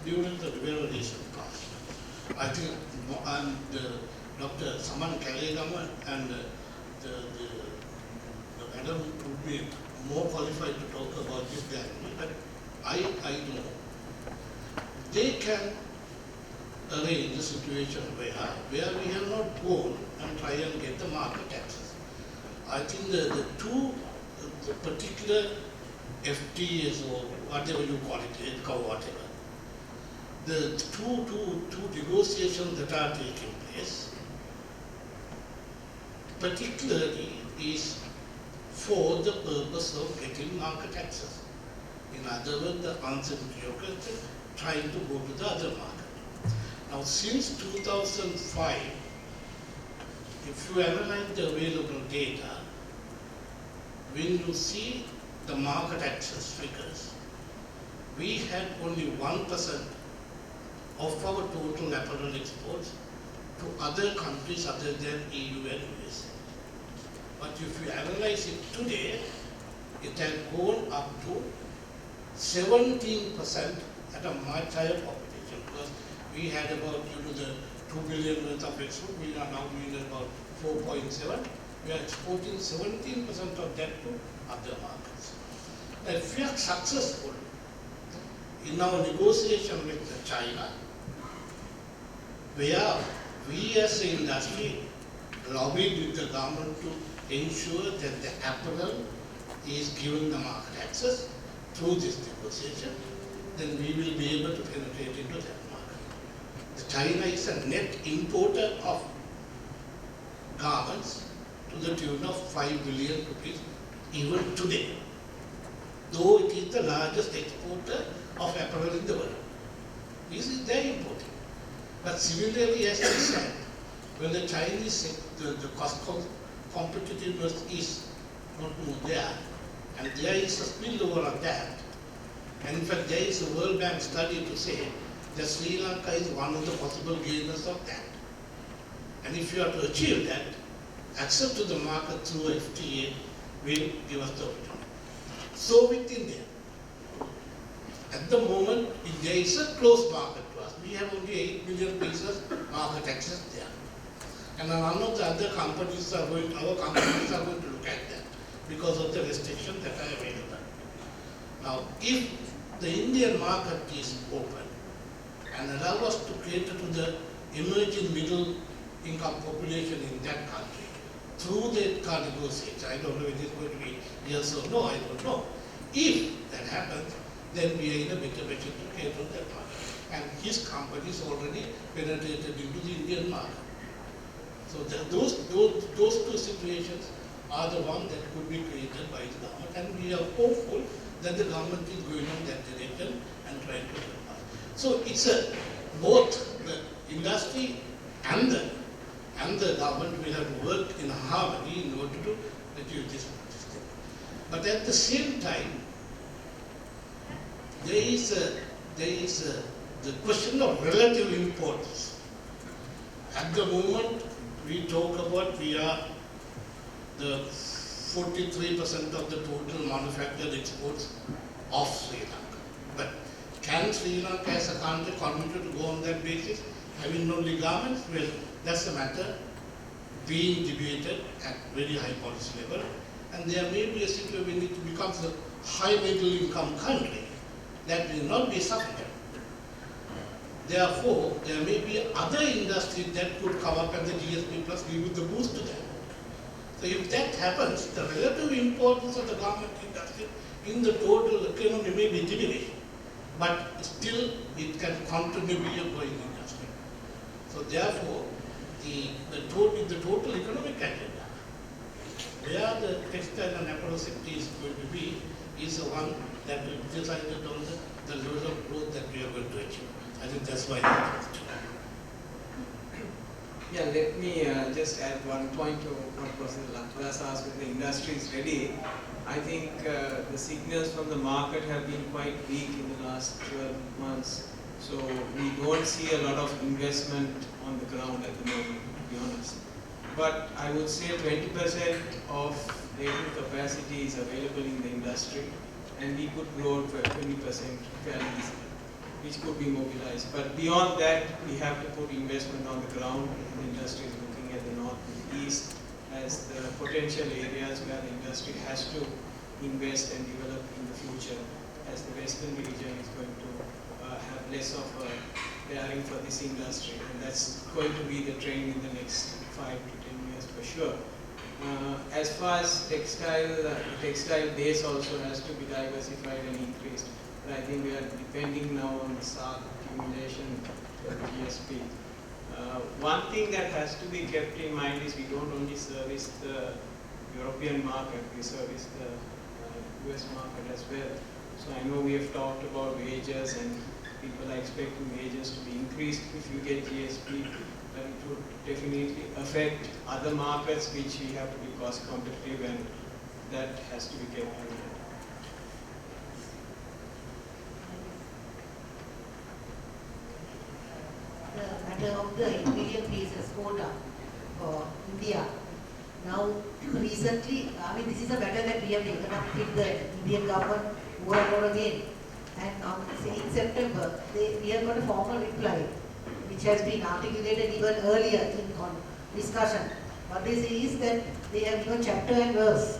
during the liberalization process. I think Dr. Saman Kalegama and the madam would be more qualified to talk about this than me, but I know they can arrange a situation where we have not gone and try and get the market access. I think the particular FTAs or whatever you call it, EDCA or whatever, the two negotiations that are taking place, particularly is for the purpose of getting market access. In other words, the uncertainty of trying to go to the other market. Now, since 2005, if you analyze the available data, when you see the market access figures, we had only 1% of our total apparel exports to other countries other than EU and USA. But if you analyze it today, it has gone up to 17% at a much higher population, because we had about, the 2 billion worth of export, we are now doing about 4.7. We are exporting 17% of that to other markets. If we are successful in our negotiation with China, where we as an industry lobbied with the government to ensure that the apparel is given the market access through this negotiation, then we will be able to penetrate into that market. China is a net importer of garments to the tune of 5 billion rupees even today, though it is the largest exporter of apparel in the world. They are importing. But similarly, as I said, when the Chinese, the cost competitiveness is not more there, and there is a spillover of that. And in fact, there is a World Bank study to say that Sri Lanka is one of the possible gainers of that. And if you are to achieve that, access to the market through FTA will give us the opportunity. So with India, at the moment, there is a closed market to us. We have only 8 million pieces market access there. And none of the other companies our companies are going to look at that because of the restrictions that are available. Now, if the Indian market is open and allow us to cater to the emerging middle income population in that country through the negotiation, I don't know if it's going to be yes or no, I don't know. If that happens, then we are in a better position to cater to that market. And his company is already penetrated into the Indian market. So those two situations are the ones that could be created by the government, and we are hopeful that the government is going in that direction and trying to help us. So it's both the industry and the government will have to work in harmony in order to achieve this thing. But at the same time, there is the question of relative importance. At the moment, we talk about we are the 43% of the total manufactured exports of Sri Lanka. But can Sri Lanka as a country continue to go on that basis, having only garments? Well, that's a matter being debated at very high policy level. And there may be a situation when it becomes a high middle income country that will not be sufficient. Therefore, there may be other industries that could come up and the GSP plus give the boost to them. So if that happens, the relative importance of the garment industry in the total economy may be diminished, but still it can continue to be a growing industry. So therefore, the total economic agenda, where the textile and apparel sector is going to be, is the one that will be decided on the level of growth that we are going to achieve. I think that's why that was true. Yeah, let me just add one point to what Professor Lakras asked. If the industry is ready, I think the signals from the market have been quite weak in the last 12 months. So we don't see a lot of investment on the ground at the moment, to be honest. But I would say 20% of latent capacity is available in the industry, and we could grow to 20% fairly easily. which could be mobilized. But beyond that, we have to put investment on the ground. The industry is looking at the north and east as the potential areas where the industry has to invest and develop in the future, as the western region is going to have less of a bearing for this industry, and that's going to be the trend in the next 5 to 10 years for sure. As far as textile base also has to be diversified and increased. But I think we are depending now on the SARC accumulation for the GSP. One thing that has to be kept in mind is we don't only service the European market, we service the US market as well. So I know we have talked about wages and people are expecting wages to be increased if you get GSP, but it would definitely affect other markets which we have to be cost competitive, and that has to be kept in mind. The matter of the ingredient pieces quota for India. Now, recently, I mean, this is a matter that we have taken up with the Indian government over and over again. And say in September, we have got a formal reply, which has been articulated even earlier in discussion. What they say is that they have given chapter and verse